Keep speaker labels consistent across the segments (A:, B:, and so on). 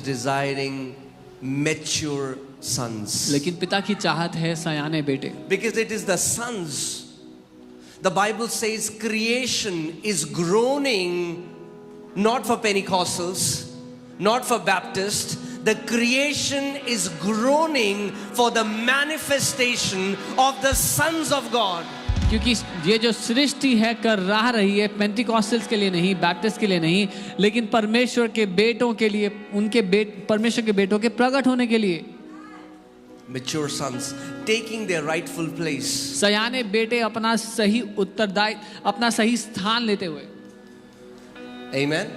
A: desiring mature sons.
B: लेकिन पिता की चाहत है सयाने बेटे,
A: Because it is the sons. The Bible says creation is groaning not for Pentecostals, not for Baptists. The creation is groaning for the manifestation of the sons of God.
B: क्योंकि ये जो सृष्टि है कर रहा रही है पेंटिकॉस्टल्स के लिए नहीं, बैप्टिस्ट के लिए नहीं, लेकिन परमेश्वर के बेटों के लिए, उनके परमेश्वर के बेटों के प्रकट होने के लिए.
A: Mature sons taking their rightful place.
B: सयाने बेटे अपना सही उत्तरदायी, अपना सही स्थान लेते हुए.
A: Amen.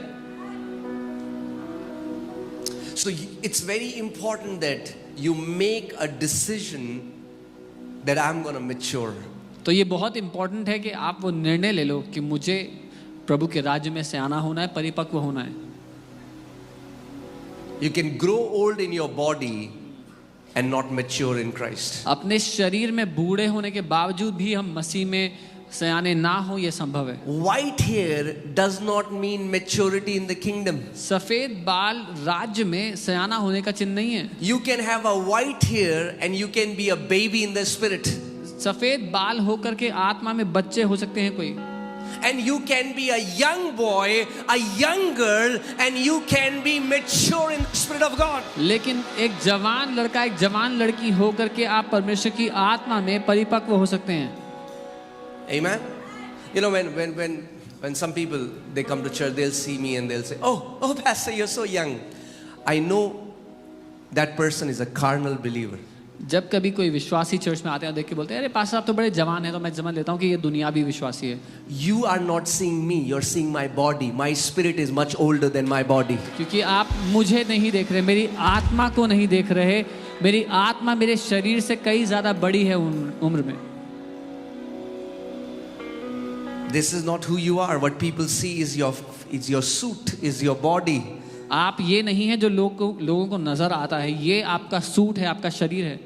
A: So it's very important that you make a decision that I'm going to mature.
B: तो ये बहुत इंपॉर्टेंट है कि आप वो निर्णय ले लो कि मुझे प्रभु के राज्य में सयाना होना है, परिपक्व होना है.
A: You can grow old in your body and not mature in Christ.
B: अपने शरीर में बूढ़े होने के बावजूद भी हम मसीह में सयाने ना हो, ये संभव है.
A: White hair does not mean maturity in the kingdom.
B: सफेद बाल राज्य में सयाना होने का चिन्ह नहीं है.
A: You can have a white hair and you can be a baby in the spirit.
B: सफेद बाल होकर के आत्मा में बच्चे हो सकते हैं कोई.
A: And you can be a young boy, a young girl, and you can be mature in the Spirit of God.
B: लेकिन एक जवान लड़का, एक जवान लड़की होकर के आप परमेश्वर की आत्मा में परिपक्व हो सकते हैं.
A: Amen. You know, when some people they come to church, they'll see me and they'll say, "Oh, Pastor, you're so young." I know that person is a carnal believer.
B: जब कभी कोई विश्वासी चर्च में आते हैं, देख के बोलते हैं, अरे पास्टर आप तो बड़े जवान हैं, तो मैं समझ लेता हूँ कि ये दुनियावी विश्वासी है.
A: You are not seeing me, you're seeing my body. My spirit is much older than my body.
B: क्योंकि आप मुझे नहीं देख रहे, मेरी आत्मा को नहीं देख रहे. मेरी आत्मा मेरे शरीर से कई ज्यादा बड़ी है उम्र में.
A: This is not who you are. What people see is your suit, is your body.
B: आप ये नहीं है जो लोगों को नजर आता है, ये आपका सूट है, आपका शरीर है.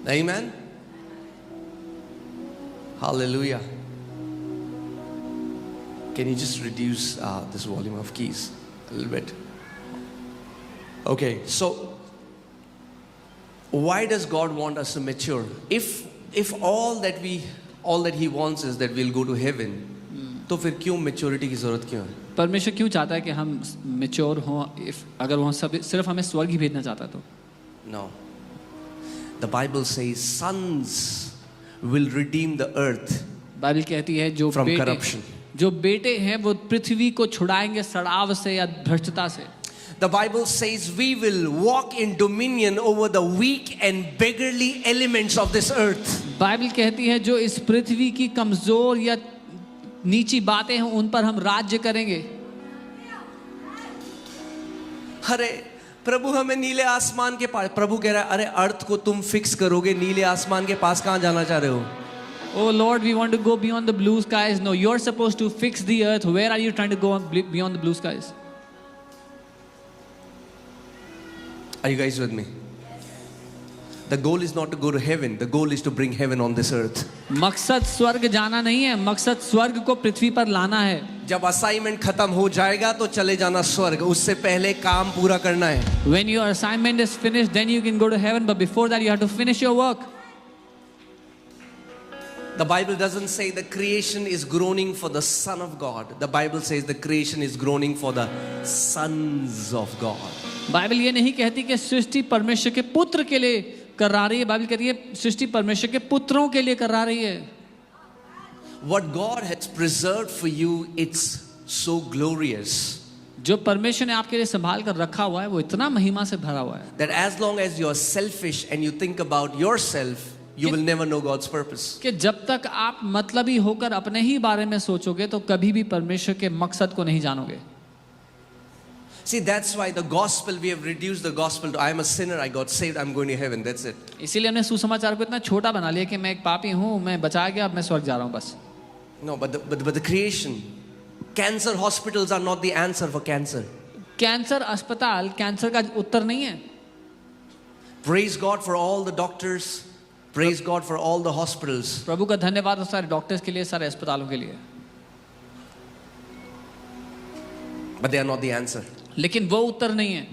A: Amen. Hallelujah. Can you just reduce this volume of keys a little bit? Okay, so why does God want us to mature? If all that He wants is that we'll go to heaven, तो फिर क्यों maturity की जरूरत क्यों है?
B: परमेश्वर क्यों चाहता है कि हम मैच्योर हों? अगर वो सिर्फ हमें स्वर्ग ही भेजना चाहता तो?
A: No. The Bible says sons will redeem the earth
B: Bible कहती है
A: from corruption.
B: जो बेटे हैं वो पृथ्वी को छुड़ाएंगे सड़ाव से या भ्रष्टता से.
A: The Bible says we will walk in dominion over the weak and beggarly elements of this earth.
B: Bible कहती है जो इस पृथ्वी की कमजोर या नीची बातें हैं उन पर हम राज्य करेंगे.
A: अरे प्रभु हमें नीले आसमान के पास, प्रभु कह रहा है अरे अर्थ को तुम फिक्स करोगे, नीले आसमान के पास कहाँ जाना चाह रहे हो?
B: Oh Lord, we want to go beyond the blue skies. No, you're supposed to fix the earth. Where are you trying to go beyond the blue skies?
A: Are you guys with me? The goal is not to go to heaven. The goal is to bring heaven on this earth.
B: मकसद स्वर्ग जाना नहीं है, मकसद स्वर्ग को पृथ्वी पर लाना है.
A: जब असाइनमेंट खत्म हो जाएगा तो चले जाना स्वर्ग, उससे पहले काम पूरा करना है.
B: When your assignment is finished, then you can go to heaven. But before that, you have to finish your work.
A: The Bible doesn't say the creation is groaning for the Son of God. The Bible says the creation is groaning for the sons of God.
B: Bible ये नहीं कहती कि सृष्टि परमेश्वर के पुत्र के लिए करा रही है. बाइबल कहती है सृष्टि परमेश्वर के पुत्रों के लिए करा रही है.
A: What God has preserved for you, it's so glorious.
B: जो परमेश्वर ने आपके लिए संभाल कर रखा हुआ है वो इतना महिमा से भरा हुआ है.
A: That as long as you are selfish and you think about yourself, you will never know God's purpose.
B: कि जब तक आप मतलबी होकर अपने ही बारे में सोचोगे तो कभी भी परमेश्वर के मकसद को नहीं जानोगे.
A: See, that's why the gospel, we have reduced the gospel to I am a sinner, I got saved, I'm going to heaven. That's it.
B: इसीलिए हमने सुसमाचार को इतना छोटा बना लिया कि मैं एक पापी हूँ, मैं बचा गया, अब मैं स्वर्ग जा रहा हूँ बस.
A: No, but the creation, cancer hospitals are not the answer for cancer.
B: Cancer अस्पताल कैंसर का उत्तर नहीं है.
A: Praise God for all the doctors. Praise God for all the hospitals.
B: प्रभु का धन्यवाद हो सारे डॉक्टर्स के लिए, सारे अस्पतालों के लिए.
A: But they are not the answer.
B: लेकिन वो उत्तर नहीं है।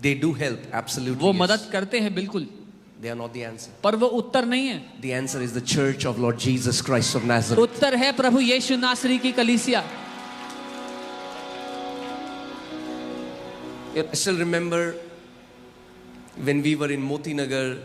A: They do help, absolutely.
B: वो
A: yes.
B: मदद करते हैं बिल्कुल,
A: They are not the answer.
B: पर वो उत्तर नहीं है।
A: The answer is the church of Lord Jesus Christ of Nazareth.
B: उत्तर है प्रभु यीशु नासरी की कलीसिया।
A: I still remember when we were in Moti Nagar,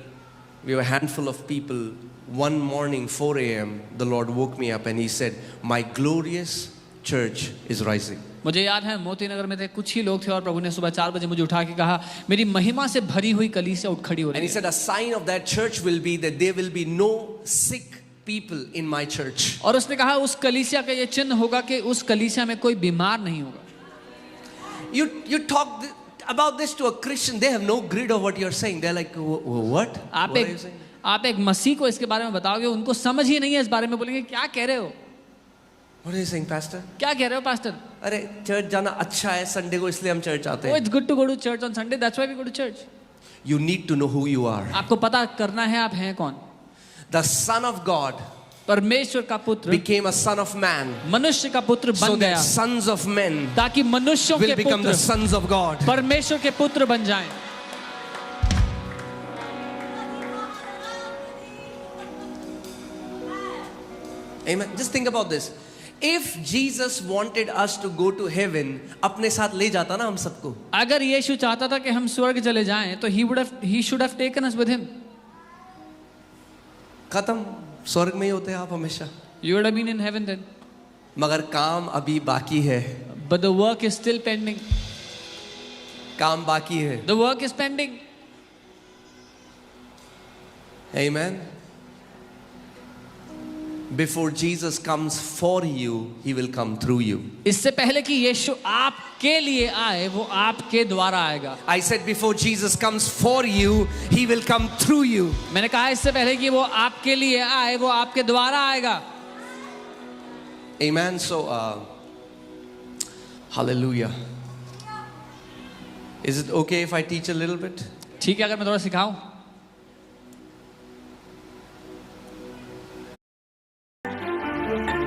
A: we were a handful of people. One morning, 4 a.m., the Lord woke me up and He said, "My glorious church is rising."
B: मुझे याद है मोती नगर में थे कुछ ही लोग थे और प्रभु ने सुबह 4 बजे मुझे उठा के कहा, मेरी महिमा से भरी हुई कलीसिया उठ खड़ी हो
A: And
B: रही
A: He
B: है।
A: said, "A sign of that church will be that there will be no sick people in my church."
B: और उसने कहा उस कलीसिया का ये चिन्ह होगा कि उस कलीसिया में कोई बीमार नहीं होगा।
A: You talk about this to a Christian, they have no grid of what you're saying. They're like, "What? What are you saying?"
B: आप एक मसीह को इसके बारे में बताओगे, उनको समझ ही नहीं है इस बारे में, बोलेंगे क्या कह रहे हो,
A: What are you saying, Pastor?
B: क्या कह रहे हो पास्टर?
A: अरे चर्च जाना अच्छा है, संडे को इसलिए हम चर्च आते
B: Oh,
A: हैं.
B: it's good to go to church on Sunday, that's why we go to church.
A: You need to know who you are.
B: आपको पता करना है आप हैं कौन।
A: The Son of God
B: परमेश्वर का पुत्र
A: became a son of man,
B: मनुष्य का पुत्र
A: so
B: बन
A: that
B: गया
A: sons of men
B: ताकि मनुष्यों
A: will
B: के
A: become the
B: पुत्र
A: sons of God.
B: परमेश्वर के पुत्र बन जाएं।
A: Amen. Just think about this. If Jesus wanted us to go to heaven, अपने साथ ले जाता ना हम सबको.
B: अगर यीशु चाहता था कि हम स्वर्ग चले जाएं तो he should have taken us with him.
A: खत्म, स्वर्ग में ही होते हैं आप हमेशा.
B: You would have been in heaven then.
A: मगर काम अभी बाकी है.
B: But the work is still pending.
A: काम बाकी है.
B: The work is pending.
A: Amen. Before Jesus comes for you, He will come through you.
B: इससे पहले कि यीशु आपके लिए आए, वो आपके द्वारा आएगा।
A: I said before Jesus comes for you, He will come through you.
B: मैंने कहा इससे पहले कि वो आपके लिए आए, वो आपके द्वारा आएगा।
A: Amen. So, hallelujah. Is it okay if I teach a little bit?
B: ठीक है, अगर मैं थोड़ा सिखाऊं?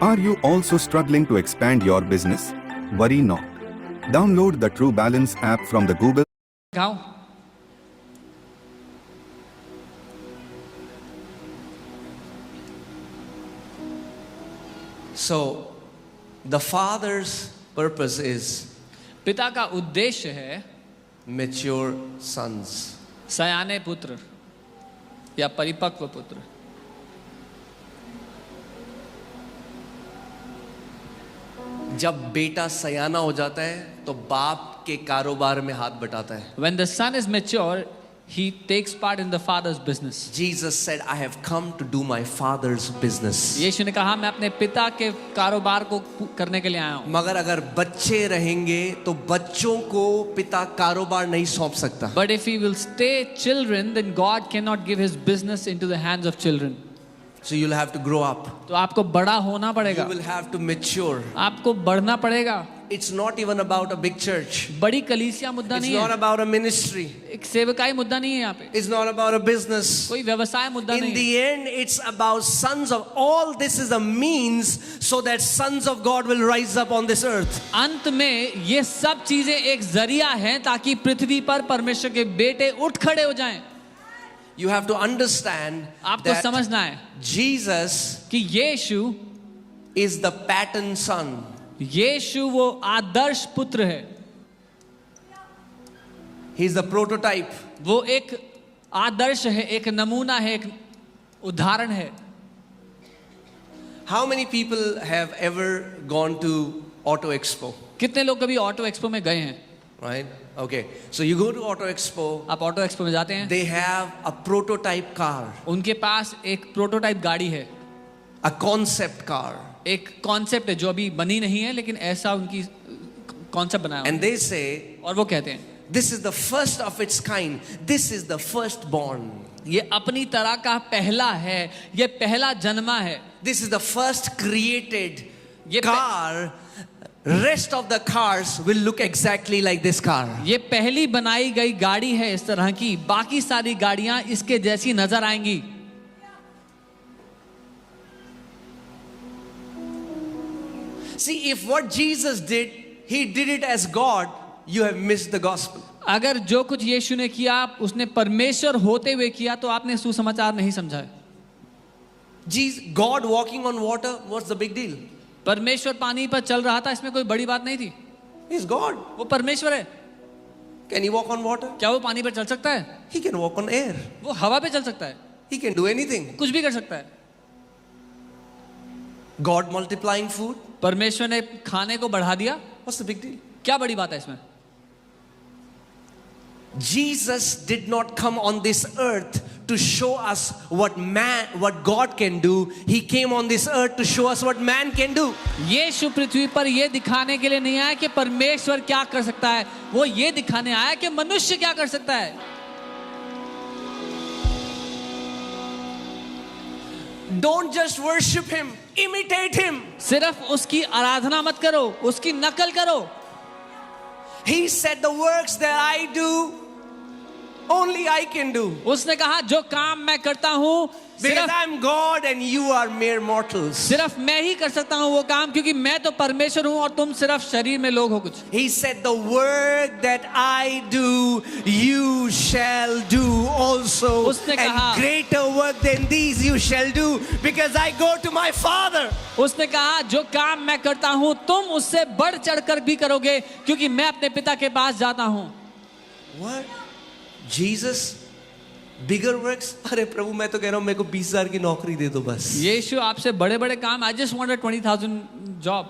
C: Are you also struggling to expand your business? Worry not. Download the True Balance app from the Google.
B: सिखाऊं?
A: So, the Father's purpose is
B: पिता का उद्देश्य है
A: mature sons.
B: सयाने पुत्र या परिपक्व पुत्र।
A: जब बेटा सयाना हो जाता है तो बाप के कारोबार में हाथ बटाता है.
B: When the son is mature, he takes part in the father's business.
A: Jesus said, "I have come to do my Father's business."
B: यीशु ने कहा मैं अपने पिता के कारोबार को करने के लिए आया हूँ।
A: मगर अगर बच्चे रहेंगे तो बच्चों को पिता कारोबार नहीं सौंप सकता.
B: But if he will stay children, then God cannot give his business into the hands of children.
A: So you'll have to grow up.
B: तो आपको बड़ा होना
A: You
B: पड़ेगा,
A: will have to mature.
B: आपको बढ़ना पड़ेगा।
A: It's not even about a big church.
B: बड़ी कलीसिया मुद्दा
A: It's
B: नहीं
A: not
B: है,
A: about a ministry.
B: एक सेवकाई मुद्दा नहीं है यहाँ पे,
A: It's not about a business.
B: कोई व्यवसाय मुद्दा
A: In
B: नहीं है।
A: the end, it's about sons of all. This is a means so that sons of God will rise up on this earth.
B: अंत में ये सब चीजें एक जरिया है ताकि पृथ्वी पर परमेश्वर के बेटे उठ खड़े हो जाएं।
A: You have to understand
B: आपको
A: that
B: समझना है
A: Jesus
B: कि यीशु
A: is the pattern son.
B: यीशु वो आदर्श पुत्र है,
A: He's the prototype.
B: वो एक आदर्श है, एक नमूना है, एक उदाहरण है।
A: How many people have ever gone to Auto Expo?
B: कितने लोग कभी ऑटो एक्सपो में गए हैं?
A: Right? Okay. So you go to Auto Expo,
B: आप ऑटो एक्सपो में जाते हैं,
A: they have a prototype car,
B: उनके पास एक प्रोटोटाइप गाड़ी है,
A: a concept car.
B: एक कॉन्सेप्ट है जो अभी बनी नहीं है लेकिन ऐसा उनकी कॉन्सेप्ट बनाया हुआ
A: And they say,
B: है। और वो कहते हैं
A: this is the first of its kind. This is the firstborn.
B: ये अपनी तरह का पहला है, ये पहला जन्मा है,
A: This is the first created
B: ये
A: car. Rest of the cars will look exactly like this car.
B: ये पहली बनाई गई गाड़ी है इस तरह की, बाकी सारी गाड़ियां इसके जैसी नजर आएंगी।
A: See, if what Jesus did, He did it as God, you have missed the gospel.
B: अगर जो कुछ यीशु ने किया उसने परमेश्वर होते हुए किया तो आपने सुसमाचार नहीं समझा है।
A: God walking on water, what's the big deal?
B: परमेश्वर पानी पर चल रहा था, इसमें कोई बड़ी बात नहीं थी।
A: He's God.
B: वो परमेश्वर है।
A: Can he walk on water?
B: क्या वो पानी पर चल सकता है?
A: He can walk on air.
B: वो हवा पे चल सकता है,
A: He can do anything.
B: कुछ भी कर सकता है।
A: God multiplying food,
B: परमेश्वर ने खाने को बढ़ा दिया,
A: what's the big deal?
B: क्या बड़ी बात है इसमें?
A: Jesus did not come on this earth to show us what God can do. He came on this earth to show us what man can do.
B: यीशु पृथ्वी पर ये दिखाने के लिए नहीं आया कि परमेश्वर क्या कर सकता है, वो ये दिखाने आया कि मनुष्य क्या कर सकता है।
A: Don't just worship him, imitate him.
B: सिर्फ उसकी आराधना मत करो, उसकी नकल करो।
A: He said the works that I do, only I can do.
B: उसने कहा जो काम मैं करता हूँ
A: Because I'm God and you are mere mortals.
B: सिर्फ मैं ही कर सकता हूँ वो काम, क्योंकि मैं तो परमेश्वर हूँ और तुम सिर्फ शरीर में लोग हो कुछ।
A: He said the work that I do, you shall do also.
B: उसने कहा,
A: and greater work than these you shall do, because I go to my Father.
B: उसने कहा जो काम मैं करता हूँ तुम उससे बढ़ चढ़कर भी करोगे, क्योंकि मैं अपने पिता के पास जाता हूँ।
A: What? Jesus? Bigger works? अरे प्रभु मैं तो कह रहा हूँ मेरे को 20,000 की नौकरी दे दो बस।
B: यीशु आपसे बड़े बड़े काम, I just want a 20,000 job.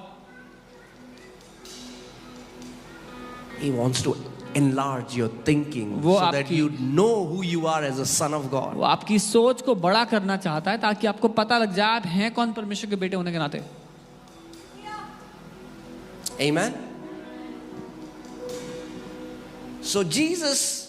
A: He wants to enlarge your thinking
B: वो
A: so that
B: आपकी-
A: you know who you are as a son of God.
B: वो आपकी सोच को बड़ा करना चाहता है ताकि आपको पता लग जाए आप हैं कौन परमेश्वर के बेटे होने के नाते।
A: Amen. So Jesus,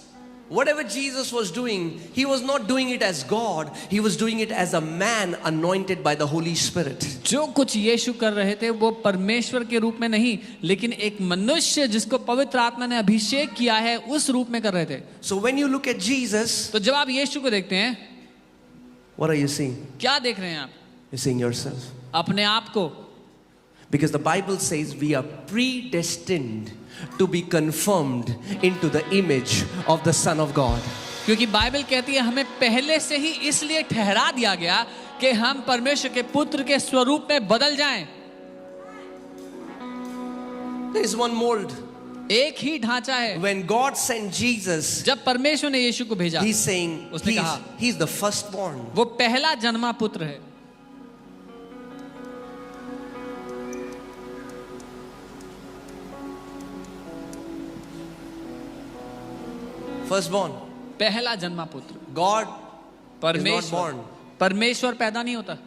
A: whatever Jesus was doing, he was not doing it as God, he was doing it as a man anointed by the Holy Spirit.
B: जो कुछ यीशु कर रहे थे वो परमेश्वर के रूप में नहीं, लेकिन एक मनुष्य जिसको पवित्र आत्मा ने अभिषेक किया है उस रूप में कर रहे थे।
A: So when you look at Jesus,
B: तो जब आप यीशु को देखते हैं,
A: what are you seeing?
B: क्या देख रहे हैं आप?
A: You're seeing yourself.
B: अपने आप को।
A: Because the Bible says we are predestined to be conformed into the image of the Son of God.
B: क्योंकि बाइबल कहती है हमें पहले से ही इसलिए ठहरा दिया गया कि हम परमेश्वर के पुत्र के स्वरूप में बदल जाएं।
A: There is one mold.
B: एक ही ढांचा है।
A: When God sent Jesus,
B: जब परमेश्वर ने यीशु को भेजा,
A: he's saying
B: उसने कहा,
A: he's the firstborn.
B: वो पहला जन्मा पुत्र है।
A: Firstborn.
B: पहला जन्मा पुत्र।
A: God is not
B: परमेश्वर
A: born.
B: परमेश्वर पैदा नहीं होता।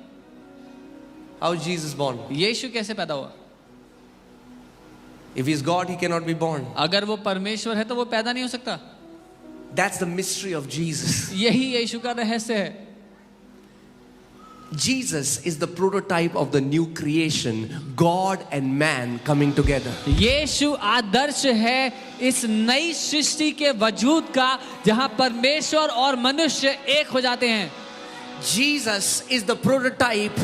A: How is Jesus born?
B: यीशु कैसे पैदा हुआ?
A: If he's God, he cannot be born.
B: अगर वो परमेश्वर है तो वो पैदा नहीं हो सकता।
A: That's the mystery of Jesus.
B: यही यीशु का रहस्य है।
A: Jesus is the prototype of the new creation, God and man coming together.
B: यीशु आदर्श है इस नई सृष्टि के वजूद का, जहां परमेश्वर और मनुष्य एक हो जाते हैं।
A: Jesus is the prototype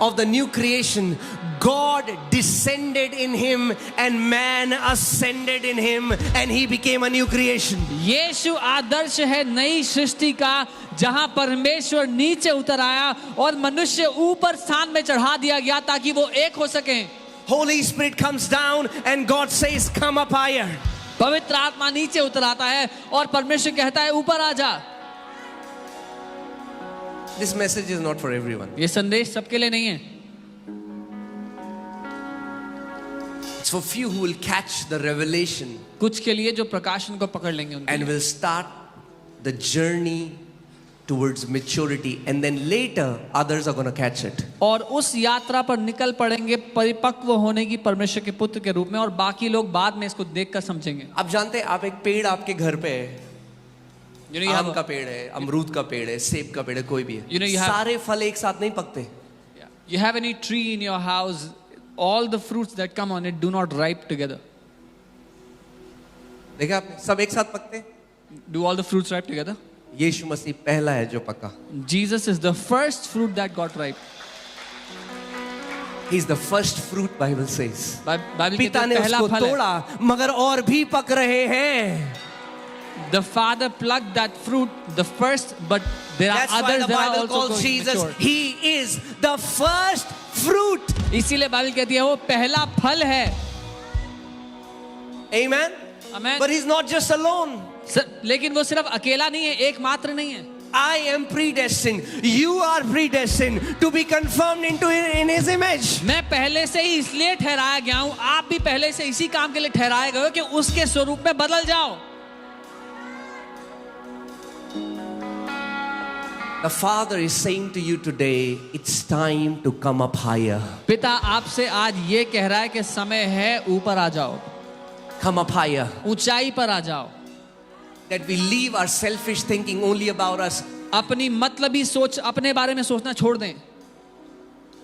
A: of the new creation. God descended in him and man ascended in him and he became a new creation.
B: यीशु आदर्श है नई सृष्टि का, जहां परमेश्वर नीचे उतर आया और मनुष्य ऊपर स्थान में चढ़ा दिया गया ताकि वो एक हो सकें।
A: Holy Spirit comes down and God says, come up higher.
B: पवित्र आत्मा नीचे उतर आता है और परमेश्वर कहता है ऊपर आ जा।
A: This message is not for everyone.
B: ये संदेश सबके लिए नहीं है।
A: It's for few who will catch the revelation
B: कुछ के लिए जो प्रकाशन को पकड़ लेंगे उनके
A: and
B: लिए।
A: will start the journey towards maturity, and then later others are going to catch it.
B: और उस यात्रा पर निकल पड़ेंगे परिपक्व होने की परमेश्वर के पुत्र के रूप में, और बाकी लोग बाद में इसको देखकर समझेंगे।
A: आप जानते हैं, आप एक पेड़ आपके घर पे है,
B: You know, you have
A: आम का पेड़ है, अमरूद का पेड़ है, सेब का पेड़ है, कोई भी है,
B: You know, you have-
A: सारे फल एक साथ नहीं पकते।
B: you have any tree in your house, all the fruits that come on it do not ripe together.
A: देखा आपने, सब एक साथ पकते।
B: Do all the fruits ripe together?
A: यीशु मसीह पहला है जो पका।
B: Jesus is the first fruit that got ripe.
A: He's the first fruit, Bible says.
B: Bible
A: पिता
B: कहता
A: ने
B: है पहला
A: उसको
B: फल है.
A: तोड़ा मगर और भी पक रहे हैं.
B: The father plucked that fruit, the first, but there are
A: That's why
B: others
A: the
B: that are
A: Bible
B: also
A: calls
B: going
A: Jesus,
B: mature.
A: He is the first fruit.
B: इसीलिए बाइबल कहती है वो पहला फल है.
A: Amen.
B: Amen.
A: But He's not just alone.
B: लेकिन वो सिर्फ अकेला नहीं है, एकमात्र नहीं है.
A: I am predestined. You are predestined to be conformed into in His image.
B: मैं पहले से ही इसलिए ठहराया गया हूं, आप भी पहले से इसी काम के लिए ठहराए गए हो कि उसके स्वरूप में बदल जाओ.
A: The Father is saying to you today, it's time to come up higher.
B: पिता आपसे आज ये कह रहा है कि समय है ऊपर आ जाओ,
A: Come up higher.
B: ऊंचाई पर आ जाओ.
A: That we leave our selfish thinking only about us.
B: अपनी मतलबी सोच, अपने बारे में सोचना छोड़ दें.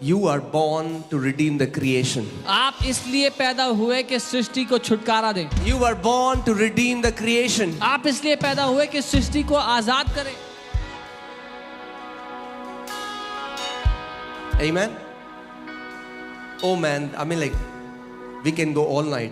A: You are born to redeem the creation.
B: आप इसलिए पैदा हुए कि सृष्टि को छुटकारा दें.
A: You are born to redeem the creation.
B: आप इसलिए पैदा हुए कि सृष्टि को आजाद करें.
A: Amen. Oh man, I mean like we can go all night.